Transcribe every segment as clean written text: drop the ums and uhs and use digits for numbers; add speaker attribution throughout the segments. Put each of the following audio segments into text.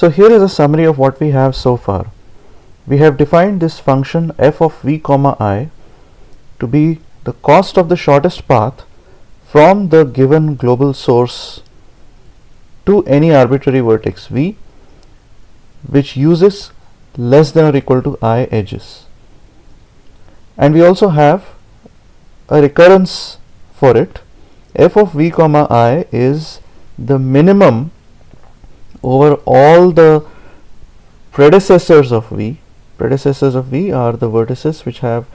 Speaker 1: So here is a summary of what we have so far. We have defined this function f of v comma I to be the cost of the shortest path from the given global source to any arbitrary vertex v, which uses less than or equal to I edges. And we also have a recurrence for it. F of v comma I is the minimum over all the predecessors of v. Predecessors of v are the vertices which have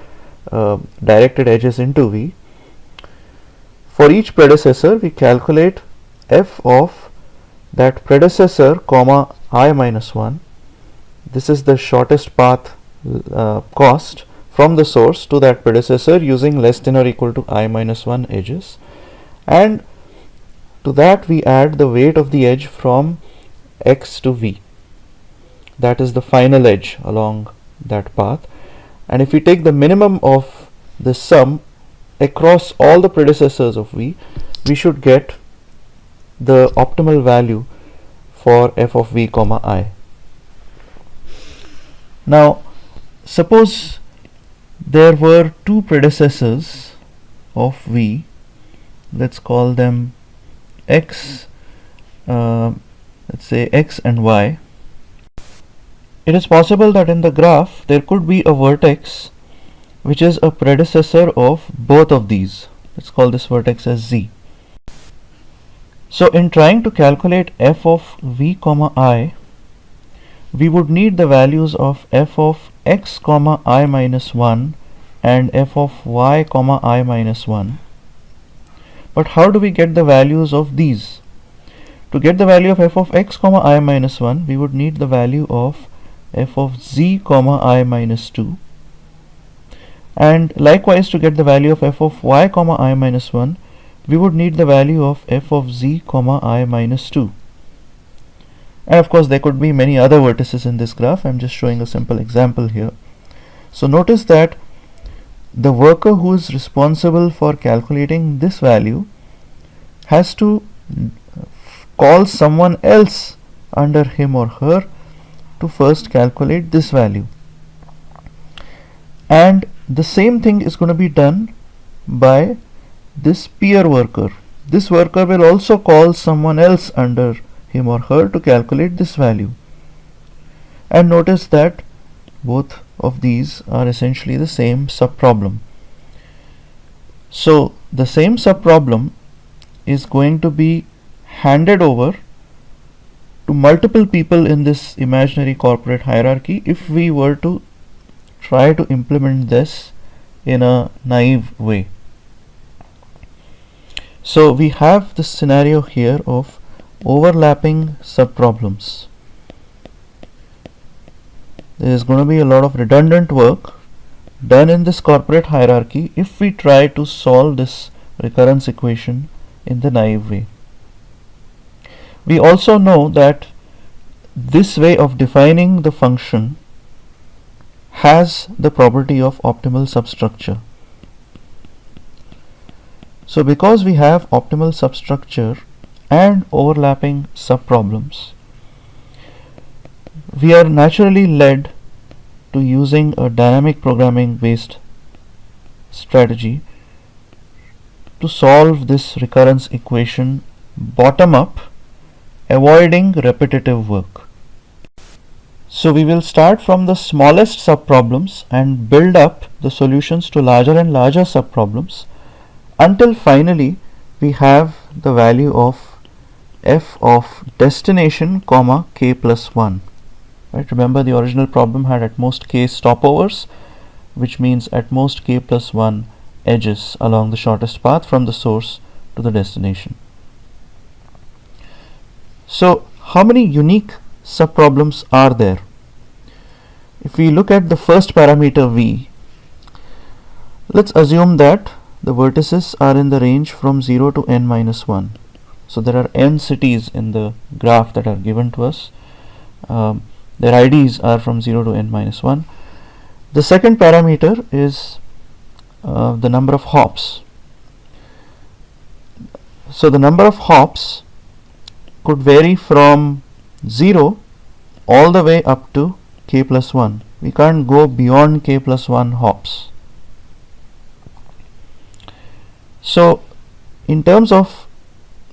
Speaker 1: directed edges into v. For each predecessor, we calculate f of that predecessor comma I minus 1. This is the shortest path cost from the source to that predecessor using less than or equal to I minus 1 edges, and to that we add the weight of the edge from x to v. That is the final edge along that path, and if we take the minimum of the sum across all the predecessors of v, we should get the optimal value for f of v comma I. Now suppose there were two predecessors of v, let's call them x, let's say x and y. It is possible that in the graph there could be a vertex which is a predecessor of both of these. Let's call this vertex as z. So in trying to calculate f of v comma I, we would need the values of f of x comma I minus 1 and f of y comma I minus 1. But how do we get the values of these? To get the value of f of x comma I minus 1, we would need the value of f of z comma I minus 2, and likewise to get the value of f of y comma I minus 1, we would need the value of f of z comma I minus 2. And of course there could be many other vertices in this graph. I am just showing a simple example here. So notice that the worker who is responsible for calculating this value has to call someone else under him or her to first calculate this value, and the same thing is going to be done by this peer worker. This worker will also call someone else under him or her to calculate this value, and notice that both of these are essentially the same subproblem. So the same subproblem is going to be handed over to multiple people in this imaginary corporate hierarchy if we were to try to implement this in a naive way. So we have this scenario here of overlapping subproblems. There is going to be a lot of redundant work done in this corporate hierarchy if we try to solve this recurrence equation in the naive way. We also know that this way of defining the function has the property of optimal substructure. So because we have optimal substructure and overlapping subproblems, we are naturally led to using a dynamic programming based strategy to solve this recurrence equation bottom up, avoiding repetitive work. So we will start from the smallest subproblems and build up the solutions to larger and larger subproblems until finally we have the value of f of destination comma k plus 1. Right? Remember, the original problem had at most k stopovers, which means at most k plus 1 edges along the shortest path from the source to the destination. So how many unique subproblems are there? If we look at the first parameter v, let's assume that the vertices are in the range from 0 to n minus 1. So there are n cities in the graph that are given to us. Their IDs are from 0 to n minus 1. The second parameter is the number of hops. So the number of hops could vary from 0 all the way up to k plus 1. We can't go beyond k plus 1 hops. So in terms of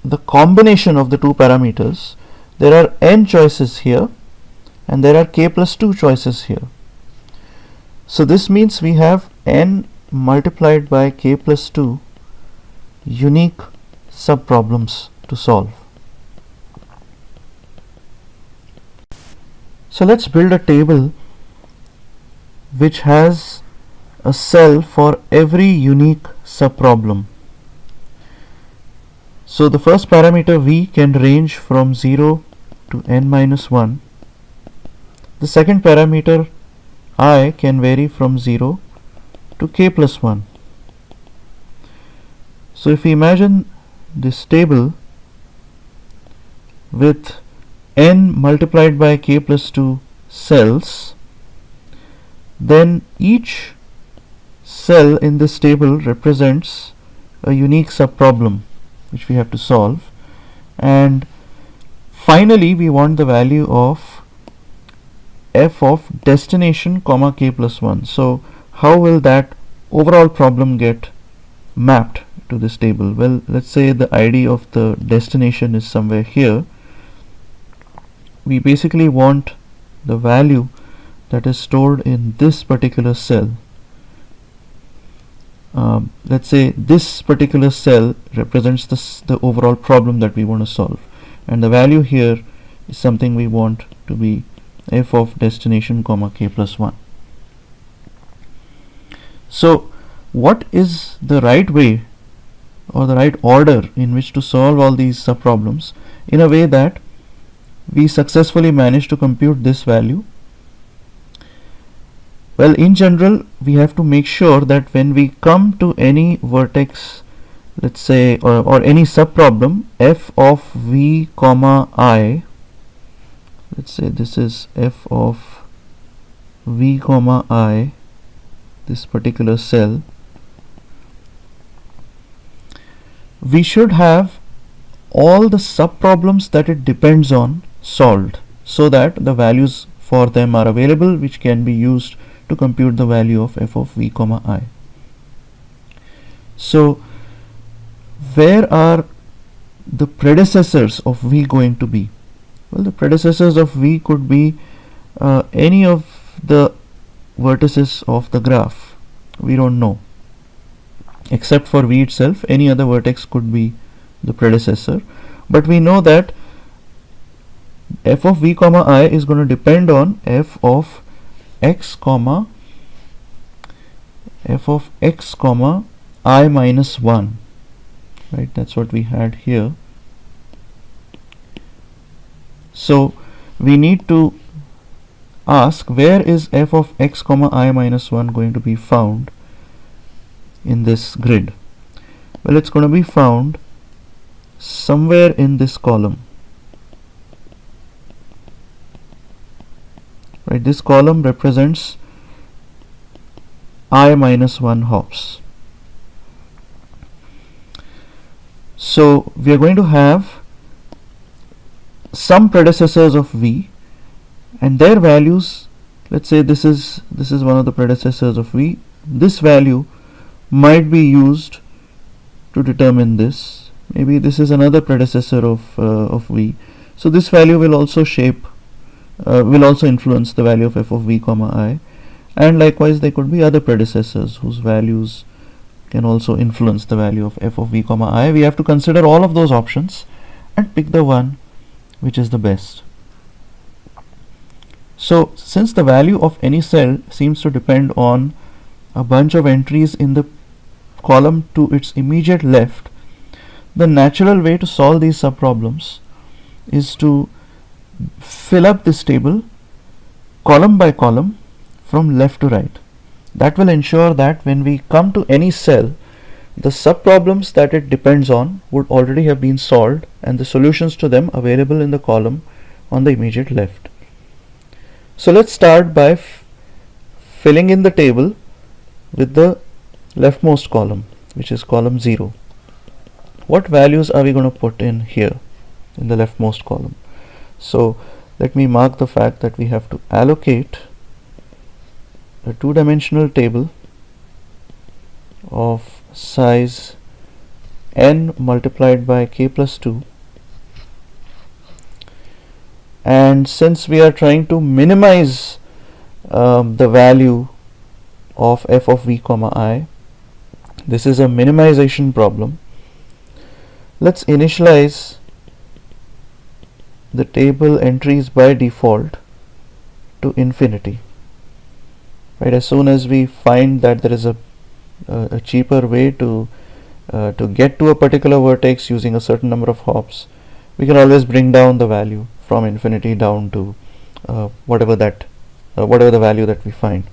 Speaker 1: the combination of the two parameters, there are n choices here and there are k plus 2 choices here. So this means we have n multiplied by k plus 2 unique subproblems to solve. So let's build a table which has a cell for every unique subproblem. So the first parameter v can range from 0 to n minus 1. The second parameter I can vary from 0 to k plus 1. So if we imagine this table with n multiplied by k plus 2 cells, then each cell in this table represents a unique subproblem which we have to solve, and finally we want the value of f of destination comma k plus 1. So how will that overall problem get mapped to this table? Well, let's say the ID of the destination is somewhere here. We basically want the value that is stored in this particular cell. Let's say this particular cell represents the overall problem that we want to solve, and the value here is something we want to be f of destination comma k plus 1. So what is the right way or the right order in which to solve all these subproblems in a way that we successfully manage to compute this value? Well, in general, we have to make sure that when we come to any vertex, let's say, or any subproblem, f of v comma I, let's say this is f of v comma I, this particular cell, we should have all the subproblems that it depends on solved, so that the values for them are available which can be used to compute the value of f of v comma I. So where are the predecessors of v going to be? Well, the predecessors of v could be any of the vertices of the graph. We don't know. Except for v itself, any other vertex could be the predecessor, but we know that f of v comma I is going to depend on f of x comma I minus 1, right? That's what we had here. So we need to ask, where is f of x comma I minus 1 going to be found in this grid? Well, it's going to be found somewhere in this column, right? This column represents I minus 1 hops. So we are going to have some predecessors of v and their values. Let's say this is one of the predecessors of v. This value might be used to determine this. Maybe this is another predecessor of v. So this value will also influence the value of f of v comma I, and likewise there could be other predecessors whose values can also influence the value of f of v comma I. We have to consider all of those options and pick the one which is the best. So since the value of any cell seems to depend on a bunch of entries in the column to its immediate left, the natural way to solve these subproblems is to fill up this table column by column from left to right. That will ensure that when we come to any cell, the subproblems that it depends on would already have been solved and the solutions to them available in the column on the immediate left. So let's start by filling in the table with the leftmost column, which is column 0. What values are we going to put in here in the leftmost column? So let me mark the fact that we have to allocate a two-dimensional table of size n multiplied by k plus 2, and since we are trying to minimize the value of f of v comma I, this is a minimization problem. Let's initialize the table entries by default to infinity. Right, as soon as we find that there is a cheaper way to get to a particular vertex using a certain number of hops, we can always bring down the value from infinity down to whatever the value that we find.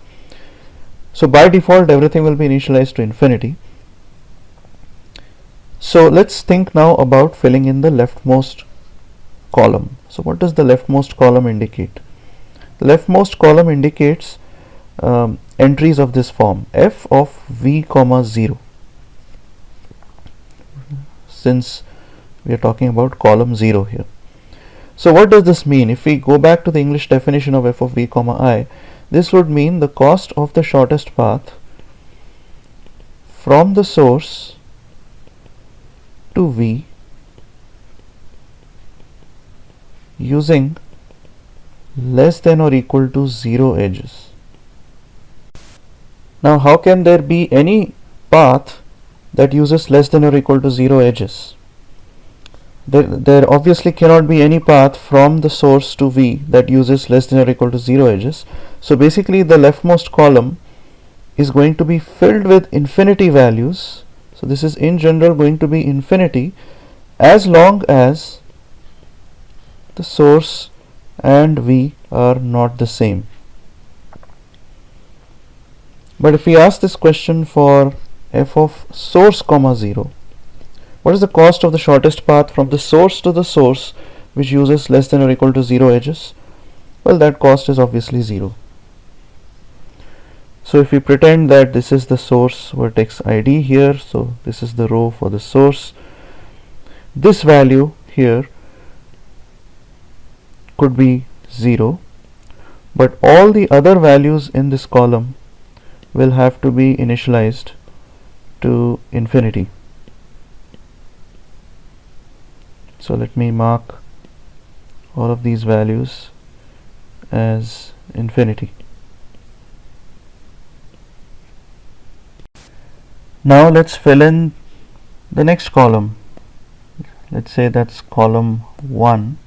Speaker 1: So by default everything will be initialized to infinity. So let's think now about filling in the leftmost column. So what does the leftmost column indicate? The leftmost column indicates entries of this form: f of v comma 0, since we are talking about column 0 here. So what does this mean? If we go back to the English definition of f of v comma I, this would mean the cost of the shortest path from the source to v using less than or equal to 0 edges. Now how can there be any path that uses less than or equal to 0 edges? There obviously cannot be any path from the source to v that uses less than or equal to 0 edges. So basically the leftmost column is going to be filled with infinity values. So this is in general going to be infinity as long as the source and v are not the same. But if we ask this question for f of source comma 0, what is the cost of the shortest path from the source to the source which uses less than or equal to 0 edges? Well, that cost is obviously 0. So if we pretend that this is the source vertex ID here, so this is the row for the source, this value here could be 0, but all the other values in this column will have to be initialized to infinity. So let me mark all of these values as infinity. Now let's fill in the next column. Let's say that's column 1.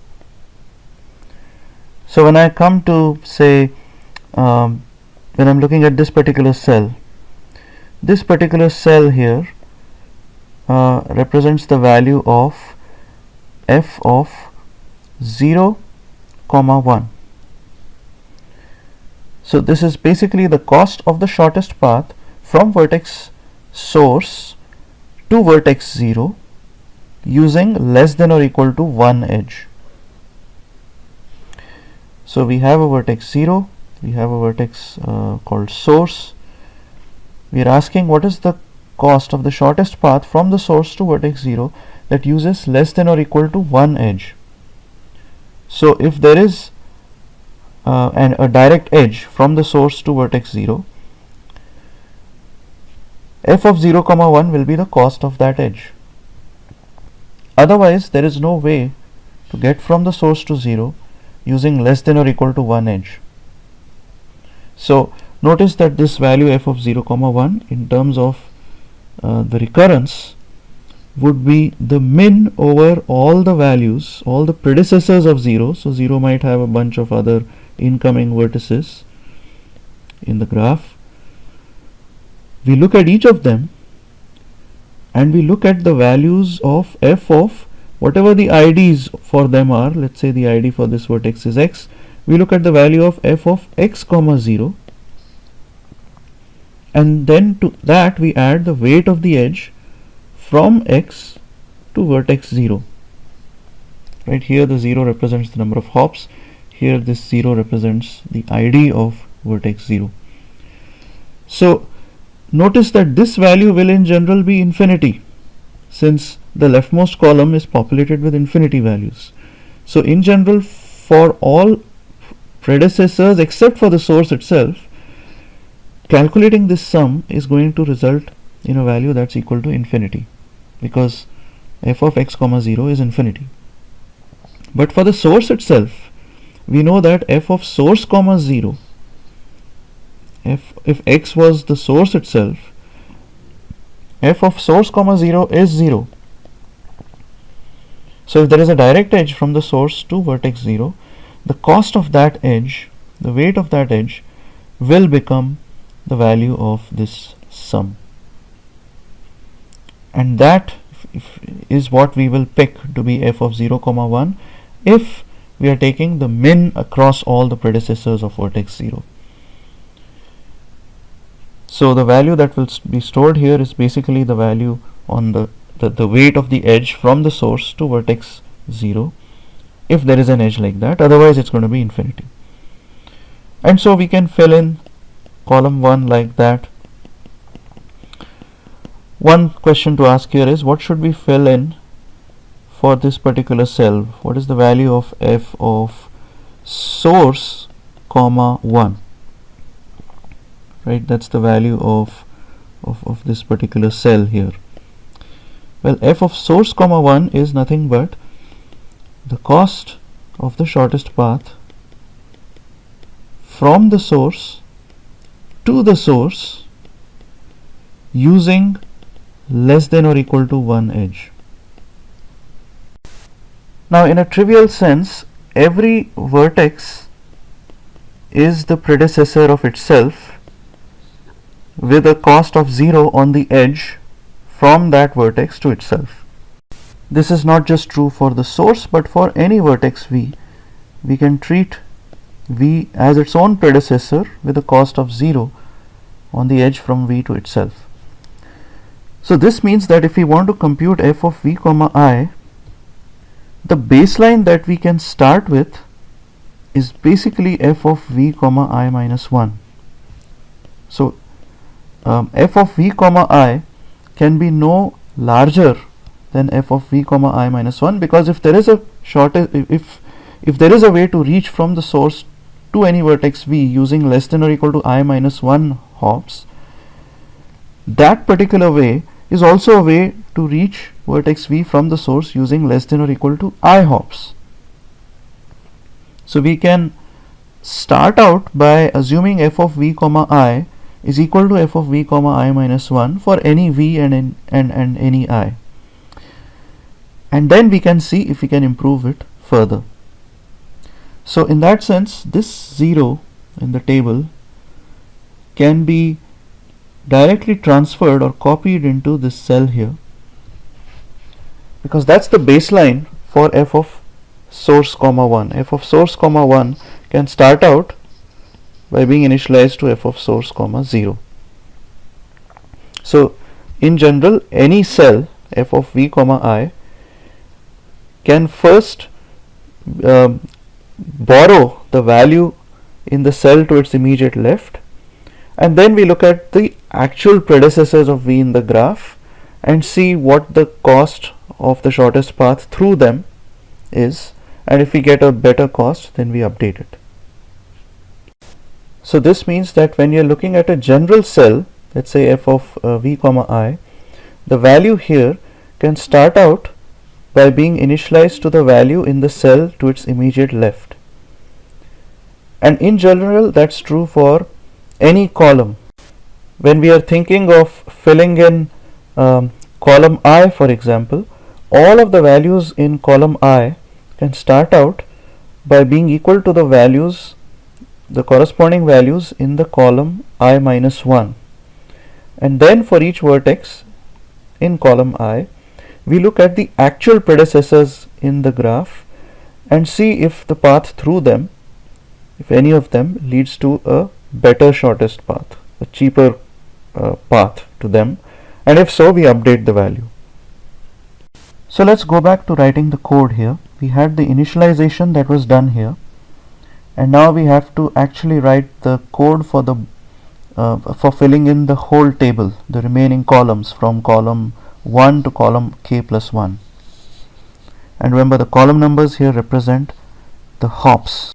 Speaker 1: So when I come to say when I'm looking at this particular cell here represents the value of f of 0 comma 1. So this is basically the cost of the shortest path from vertex source to vertex 0 using less than or equal to 1 edge. So we have a vertex 0, we have a vertex called source. We are asking what is the cost of the shortest path from the source to vertex 0 that uses less than or equal to 1 edge. So if there is a direct edge from the source to vertex 0, f of 0 comma 1 will be the cost of that edge. Otherwise there is no way to get from the source to 0 using less than or equal to 1 edge. So notice that this value f of 0 comma 1 in terms of the recurrence would be the min over all the values, all the predecessors of 0. So 0 might have a bunch of other incoming vertices in the graph. We look at each of them and we look at the values of f of whatever the IDs for them are. Let's say the ID for this vertex is x. We look at the value of f of x comma 0, and then to that we add the weight of the edge from x to vertex 0. Right here the 0 represents the number of hops, here this 0 represents the ID of vertex 0. So notice that this value will in general be infinity, since the leftmost column is populated with infinity values. So in general, for all predecessors except for the source itself, calculating this sum is going to result in a value that's equal to infinity, because f of x comma 0 is infinity. But for the source itself, we know that f of source comma 0, if x was the source itself, f of source comma 0 is 0. So if there is a direct edge from the source to vertex 0, the cost of that edge, the weight of that edge, will become the value of this sum. And that is what we will pick to be f of 0 comma 1 if we are taking the min across all the predecessors of vertex 0. So the value that will be stored here is basically the value on the weight of the edge from the source to vertex 0, if there is an edge like that. Otherwise it's going to be infinity. And so we can fill in column 1 like that. One question to ask here is, what should we fill in for this particular cell? What is the value of f of source comma 1? Right, that's the value of this particular cell here. Well, f of source comma 1 is nothing but the cost of the shortest path from the source to the source using less than or equal to 1 edge. Now, in a trivial sense, every vertex is the predecessor of itself with a cost of 0 on the edge from that vertex to itself. This is not just true for the source, but for any vertex v. We can treat v as its own predecessor with a cost of 0 on the edge from v to itself. So this means that if we want to compute f of v comma I, the baseline that we can start with is basically f of v comma I minus 1. So f of v comma I can be no larger than f of v comma I minus 1, because if there is a if there is a way to reach from the source to any vertex v using less than or equal to I minus 1 hops, that particular way is also a way to reach vertex v from the source using less than or equal to I hops. So we can start out by assuming f of v comma I is equal to f of v comma I minus 1 for any v and any I, and then we can see if we can improve it further. So in that sense, this 0 in the table can be directly transferred or copied into this cell here, because that's the baseline for f of source comma 1. F of source comma 1 can start out by being initialized to f of source comma 0. So in general, any cell f of v comma I can first borrow the value in the cell to its immediate left, and then we look at the actual predecessors of v in the graph and see what the cost of the shortest path through them is, and if we get a better cost, then we update it. So this means that when you're looking at a general cell, let's say f of v comma I, the value here can start out by being initialized to the value in the cell to its immediate left. And in general, that's true for any column. When we are thinking of filling in column I, for example, all of the values in column I can start out by being equal to the values, the corresponding values in the column I minus 1. And then for each vertex in column I, we look at the actual predecessors in the graph and see if the path through them, if any of them, leads to a better shortest path, a cheaper path to them, and if so, we update the value. So let's go back to writing the code here. We had the initialization that was done here, and now we have to actually write the code for the for filling in the whole table, the remaining columns from column 1 to column k plus 1. And remember, the column numbers here represent the hops.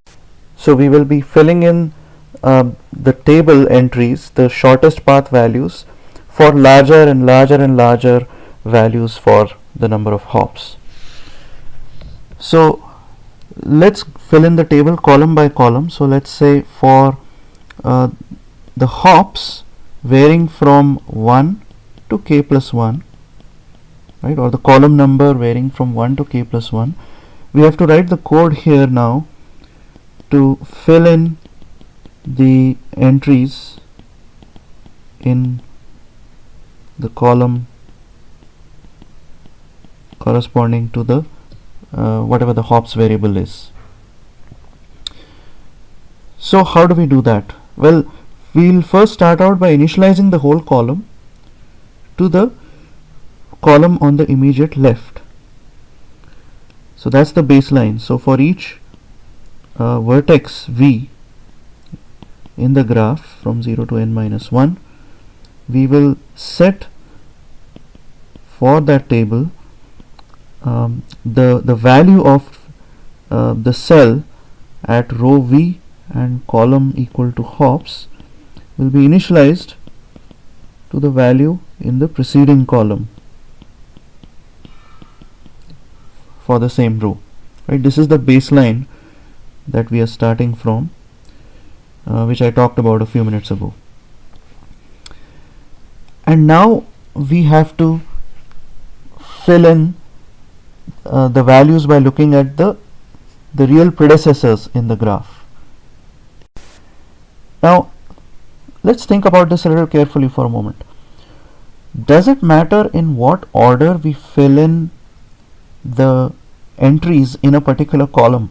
Speaker 1: So we will be filling in the table entries, the shortest path values, for larger and larger and larger values for the number of hops. So let's fill in the table column by column. So let's say for the hops varying from 1 to k plus 1, right, or the column number varying from 1 to k plus 1, we have to write the code here now to fill in the entries in the column corresponding to the whatever the hops variable is. So how do we do that? Well, we'll first start out by initializing the whole column to the column on the immediate left. So that's the baseline. So for each vertex v in the graph from 0 to n minus 1, we will set for that table the value of the cell at row v and column equal to hops will be initialized to the value in the preceding column for the same row, right? This is the baseline that we are starting from, which I talked about a few minutes ago. And now we have to fill in the values by looking at the real predecessors in the graph. Now let's think about this a little carefully for a moment. Does it matter in what order we fill in the entries in a particular column?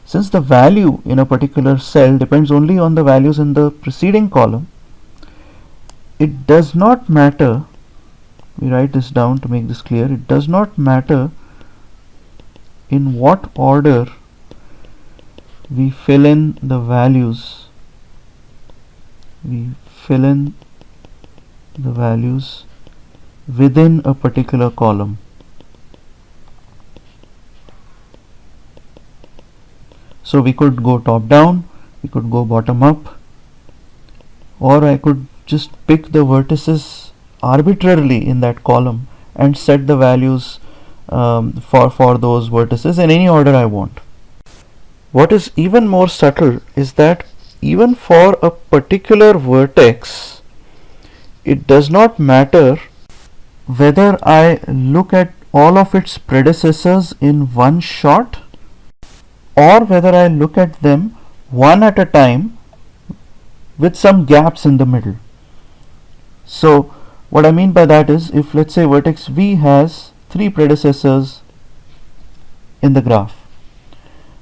Speaker 1: Since the value in a particular cell depends only on the values in the preceding column, it does not matter, we write this down to make this clear, it does not matter in what order we fill in the values within a particular column. So we could go top down, we could go bottom up, or I could just pick the vertices arbitrarily in that column and set the values for those vertices in any order I want. What is even more subtle is that even for a particular vertex, it does not matter whether I look at all of its predecessors in one shot or whether I look at them one at a time with some gaps in the middle. So what I mean by that is, if let's say vertex v has 3 predecessors in the graph,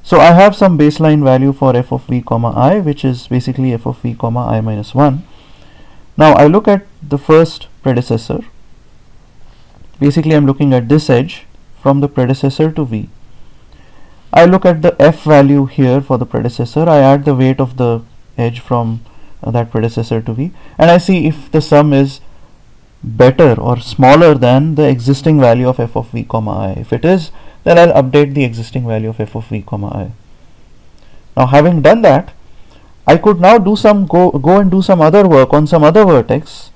Speaker 1: so I have some baseline value for f of v comma I, which is basically f of v comma I minus 1. Now I look at the first predecessor. Basically I'm looking at this edge from the predecessor to v. I look at the f value here for the predecessor, I add the weight of the edge from that predecessor to v, and I see if the sum is better or smaller than the existing value of f of v comma I. If it is, then I'll update the existing value of f of v comma I. Now having done that, I could now do some go and do some other work on some other vertex,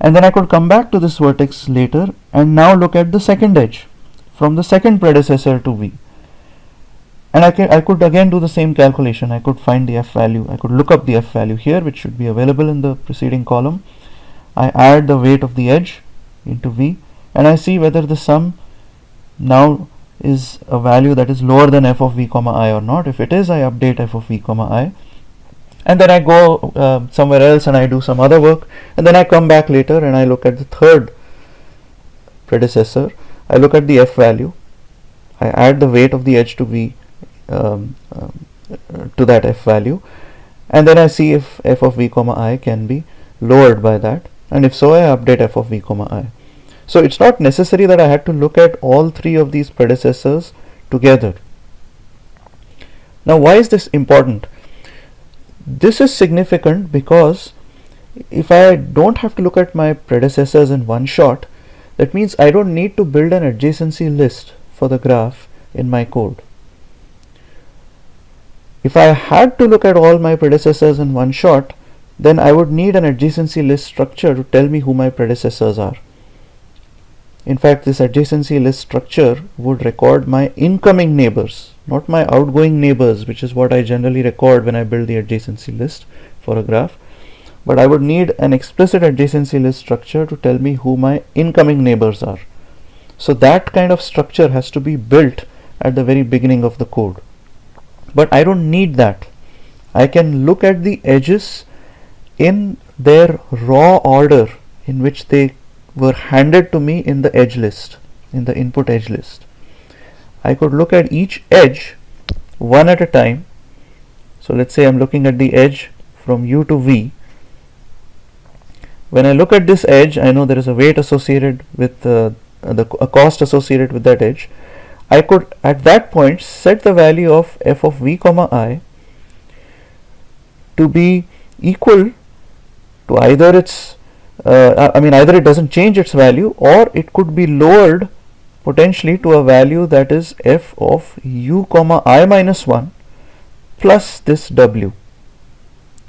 Speaker 1: and then I could come back to this vertex later and now look at the second edge from the second predecessor to v. And I could again do the same calculation. I could find the f value. I could look up the f value here, which should be available in the preceding column. I add the weight of the edge into v, and I see whether the sum now is a value that is lower than f of v comma I or not. If it is, I update f of v comma I, and then I go somewhere else and I do some other work, and then I come back later and I look at the third predecessor. I look at the f value, I add the weight of the edge to v to that f value, and then I see if f of v comma I can be lowered by that, and if so, I update f of v comma I. So it's not necessary that I had to look at all 3 of these predecessors together. Now why is this important? This is significant because if I don't have to look at my predecessors in one shot, that means I don't need to build an adjacency list for the graph in my code. If I had to look at all my predecessors in one shot, then I would need an adjacency list structure to tell me who my predecessors are. In fact, this adjacency list structure would record my incoming neighbors, not my outgoing neighbors, which is what I generally record when I build the adjacency list for a graph. But I would need an explicit adjacency list structure to tell me who my incoming neighbors are. So that kind of structure has to be built at the very beginning of the code. But I don't need that. I can look at the edges in their raw order in which they were handed to me in the edge list, in the input edge list. I could look at each edge one at a time. So let's say I'm looking at the edge from U to V. When I look at this edge, I know there is a weight associated with a cost associated with that edge. I could at that point set the value of f of v comma I to be equal to either its either it doesn't change its value, or it could be lowered potentially to a value that is f of u comma I minus 1 plus this w.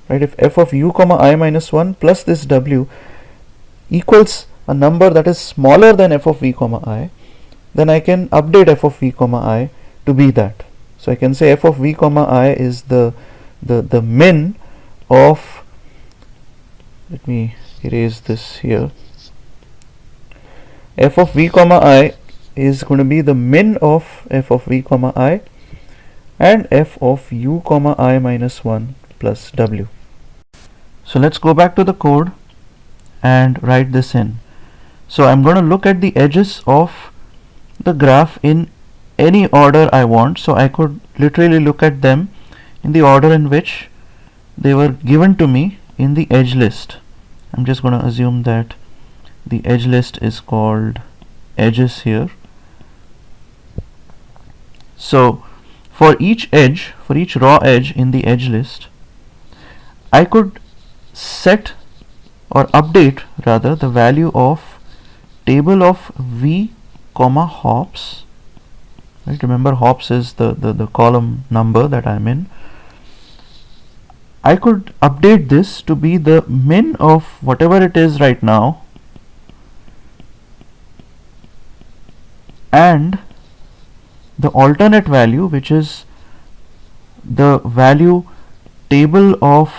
Speaker 1: Right, if f of u comma I minus 1 plus this w equals a number that is smaller than f of v comma I, then I can update f of v comma I to be that. So I can say f of v comma I is the min of, let me erase this here, f of v comma I is going to be the min of f of v comma I and f of u comma I minus 1 plus w. So let's go back to the code and write this in. So I'm going to look at the edges of the graph in any order I want. So I could literally look at them in the order in which they were given to me in the edge list. I'm just going to assume that the edge list is called edges here. So for each edge, for each raw edge in the edge list, I could set or update rather the value of table of v comma hops. Right, remember hops is the column number that I'm in. I could update this to be the min of whatever it is right now and the alternate value, which is the value table of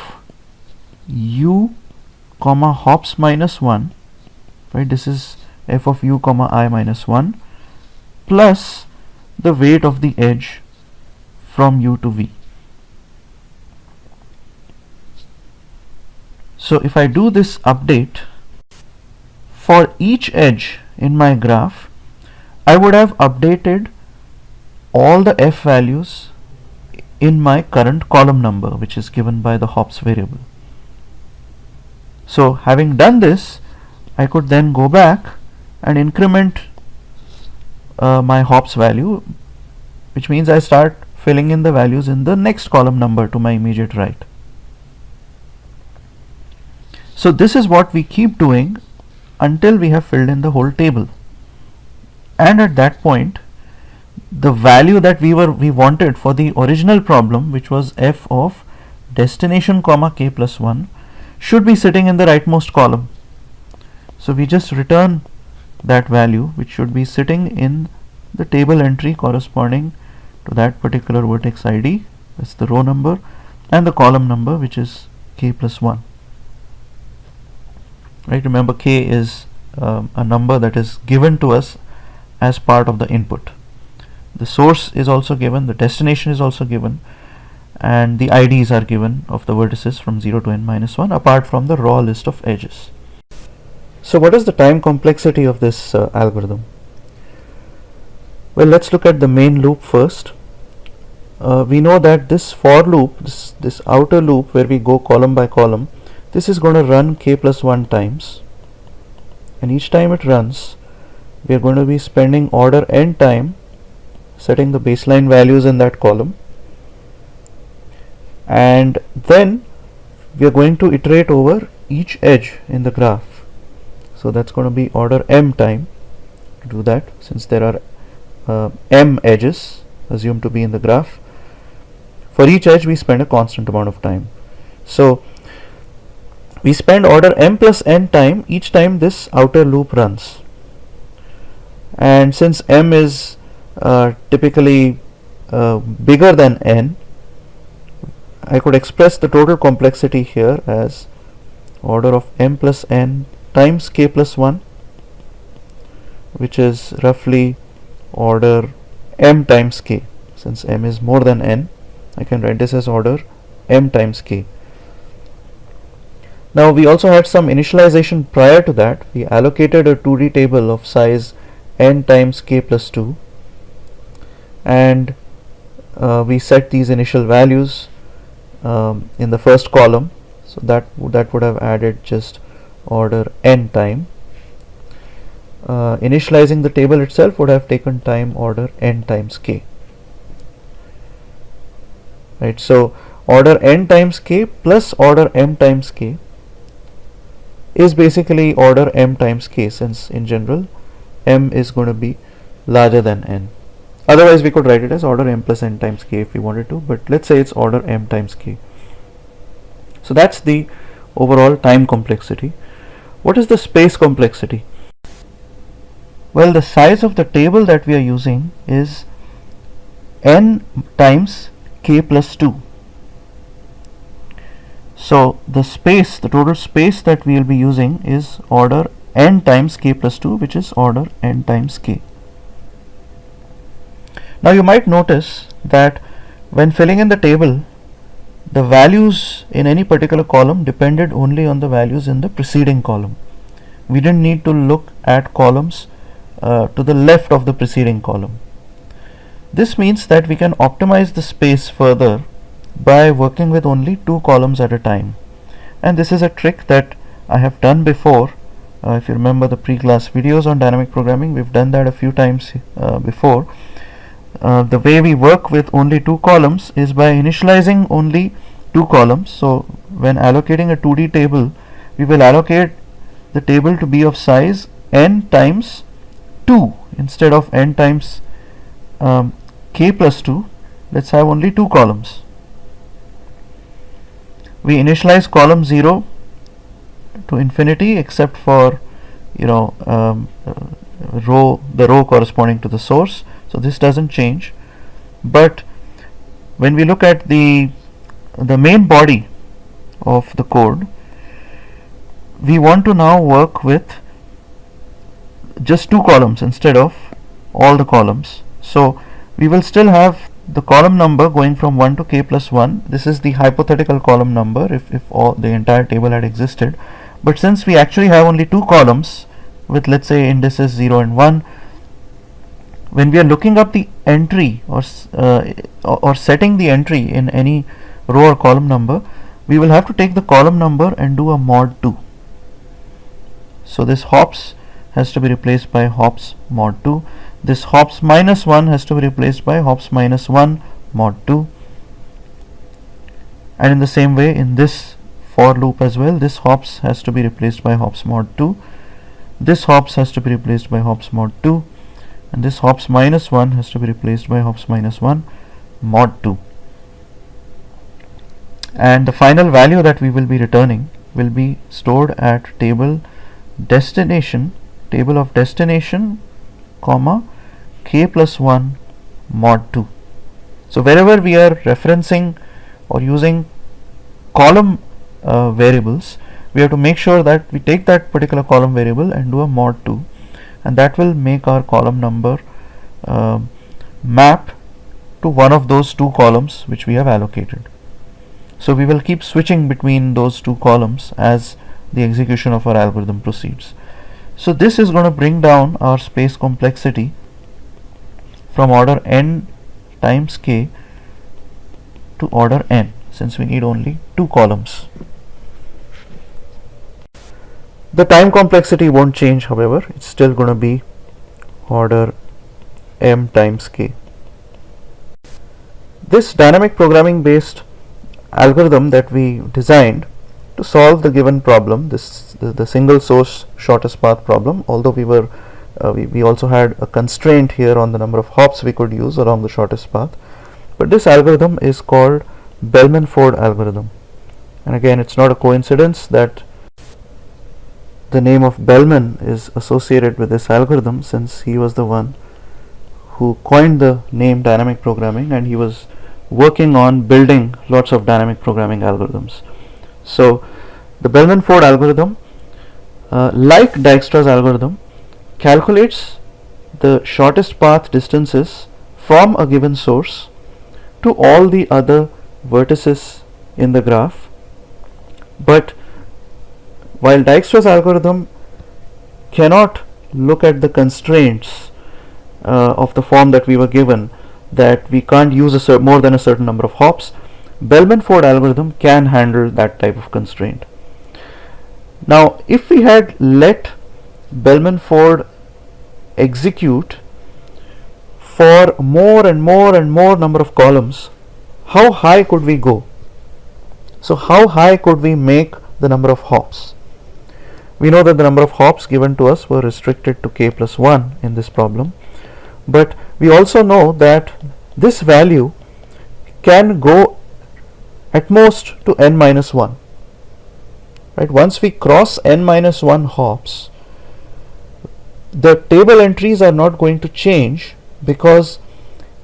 Speaker 1: u comma hops minus 1, right, this is f of u comma I minus 1 plus the weight of the edge from u to v. So if I do this update for each edge in my graph, I would have updated all the f values in my current column number, which is given by the hops variable. So having done this, I could then go back and increment my hops value, which means I start filling in the values in the next column number to my immediate right. So this is what we keep doing until we have filled in the whole table, and at that point the value that we wanted for the original problem, which was f of destination comma k plus 1, should be sitting in the rightmost column. So we just return that value, which should be sitting in the table entry corresponding to that particular vertex ID, that's the row number, and the column number, which is k plus 1. Right, remember k is a number that is given to us as part of the input. The source is also given, the destination is also given, and the IDs are given of the vertices from 0 to n minus 1 apart from the raw list of edges. So what is the time complexity of this algorithm? Well, let's look at the main loop first. We know that this for loop, this outer loop where we go column by column, this is going to run k plus 1 times, and each time it runs we are going to be spending order n time setting the baseline values in that column, and then we are going to iterate over each edge in the graph. So that's going to be order m time to do that, since there are m edges assumed to be in the graph. For each edge we spend a constant amount of time. So we spend order m plus n time each time this outer loop runs. And since m is typically bigger than n, I could express the total complexity here as order of m plus n times k plus 1, which is roughly order m times k. Since m is more than n, I can write this as order m times k. Now we also had some initialization prior to that. We allocated a 2D table of size n times k plus 2, and we set these initial values in the first column. So that would have added just order n time. Initializing the table itself would have taken time order n times k. Right, so order n times k plus order m times k is basically order m times k, since in general m is going to be larger than n. Otherwise we could write it as order m plus n times k if we wanted to, but let's say it's order m times k. So that's the overall time complexity. What is the space complexity? Well, the size of the table that we are using is n times k plus 2. So the space, the total space that we will be using is order n times k plus 2, which is order n times k. Now you might notice that when filling in the table, the values in any particular column depended only on the values in the preceding column. We didn't need to look at columns to the left of the preceding column. This means that we can optimize the space further by working with only 2 columns at a time. And this is a trick that I have done before. If you remember the pre-class videos on dynamic programming, we've done that a few times before. The way we work with only 2 columns is by initializing only 2 columns. So when allocating a 2D table, we will allocate the table to be of size n times 2 instead of n times k plus 2. Let's have only 2 columns. We initialize column 0 to infinity except for the row corresponding to the source. So this doesn't change. But when we look at the main body of the code, we want to now work with just 2 columns instead of all the columns. So we will still have the column number going from 1 to k plus 1. This is the hypothetical column number if the entire table had existed. But since we actually have only 2 columns with, let's say, indices 0 and 1, when we are looking up the entry or setting the entry in any row or column number, we will have to take the column number and do a mod 2. So this hops has to be replaced by hops mod 2. This hops minus 1 has to be replaced by hops minus 1 mod 2. And in the same way, in this for loop as well, this hops has to be replaced by hops mod 2. This hops has to be replaced by hops mod 2. And this hops minus 1 has to be replaced by hops minus 1 mod 2. And the final value that we will be returning will be stored at table of destination comma k plus 1 mod 2. So wherever we are referencing or using column variables, we have to make sure that we take that particular column variable and do a mod 2, and that will make our column number map to one of those 2 columns which we have allocated. So we will keep switching between those 2 columns as the execution of our algorithm proceeds. So this is going to bring down our space complexity from order n times k to order n, since we need only 2 columns. The time complexity won't change, however. It's still going to be order m times k. This dynamic programming based algorithm that we designed to solve the given problem, the single source shortest path problem, although we also had a constraint here on the number of hops we could use along the shortest path. But this algorithm is called Bellman-Ford algorithm. And again, it's not a coincidence that the name of Bellman is associated with this algorithm, since he was the one who coined the name dynamic programming, and he was working on building lots of dynamic programming algorithms. So the Bellman-Ford algorithm, like Dijkstra's algorithm, calculates the shortest path distances from a given source to all the other vertices in the graph. But while Dijkstra's algorithm cannot look at the constraints of the form that we were given, that we can't use more than a certain number of hops, Bellman-Ford algorithm can handle that type of constraint. Now, if we had let Bellman-Ford execute for more and more and more number of columns, how high could we go? So how high could we make the number of hops? We know that the number of hops given to us were restricted to k plus 1 in this problem, but we also know that this value can go at most to n minus 1. Right? Once we cross n minus 1 hops, the table entries are not going to change, because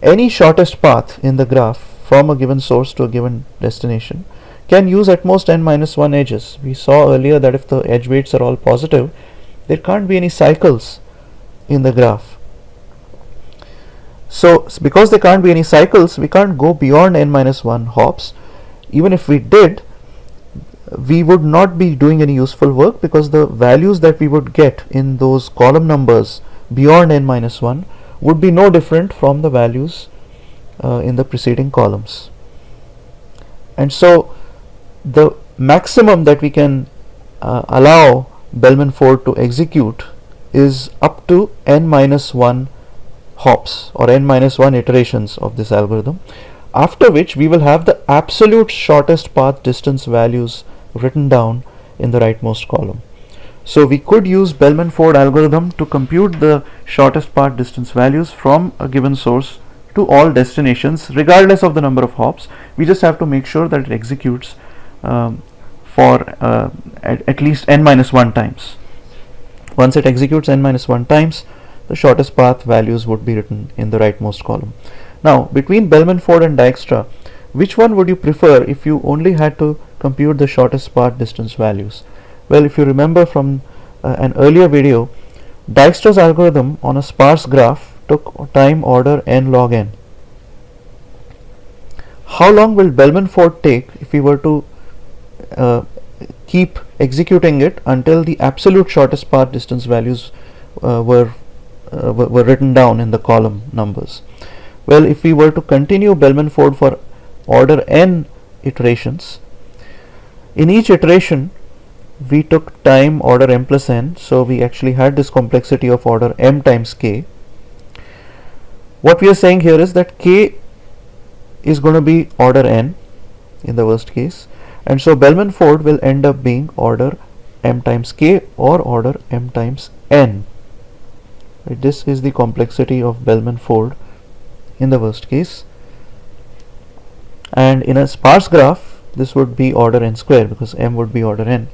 Speaker 1: any shortest path in the graph from a given source to a given destination can use at most n minus 1 edges. We saw earlier that if the edge weights are all positive, there can't be any cycles in the graph. So because there can't be any cycles, we can't go beyond n minus 1 hops. Even if we did, we would not be doing any useful work, because the values that we would get in those column numbers beyond n minus 1 would be no different from the values in the preceding columns. And so the maximum that we can allow Bellman-Ford to execute is up to n minus 1 hops, or n minus 1 iterations of this algorithm, after which we will have the absolute shortest path distance values written down in the rightmost column. So we could use Bellman-Ford algorithm to compute the shortest path distance values from a given source to all destinations, regardless of the number of hops. We just have to make sure that it executes for at least n minus 1 times. Once it executes n minus 1 times, the shortest path values would be written in the rightmost column. Now, between Bellman-Ford and Dijkstra, which one would you prefer if you only had to compute the shortest path distance values? Well, if you remember from an earlier video, Dijkstra's algorithm on a sparse graph took time order n log n. How long will Bellman-Ford take if we were to keep executing it until the absolute shortest path distance values were written down in the column numbers? Well, if we were to continue Bellman-Ford for order n iterations, in each iteration we took time order m plus n, so we actually had this complexity of order m times k. What we are saying here is that k is going to be order n in the worst case, and so Bellman-Ford will end up being order m times k or order m times n. Right, this is the complexity of Bellman-Ford in the worst case, and in a sparse graph this would be order n square, because m would be order n.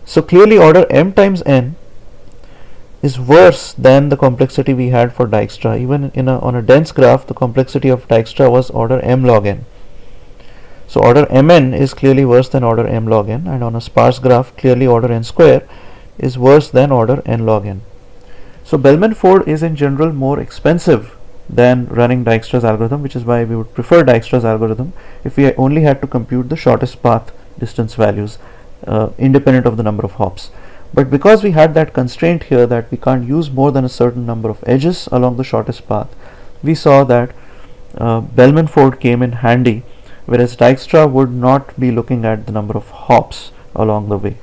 Speaker 1: So clearly order m times n is worse than the complexity we had for Dijkstra. Even on a dense graph, the complexity of Dijkstra was order m log n. So order mn is clearly worse than order m log n, and on a sparse graph clearly order n square is worse than order n log n. So Bellman-Ford is in general more expensive than running Dijkstra's algorithm, which is why we would prefer Dijkstra's algorithm if we only had to compute the shortest path distance values independent of the number of hops. But because we had that constraint here that we can't use more than a certain number of edges along the shortest path, we saw that Bellman-Ford came in handy, whereas Dijkstra would not be looking at the number of hops along the way.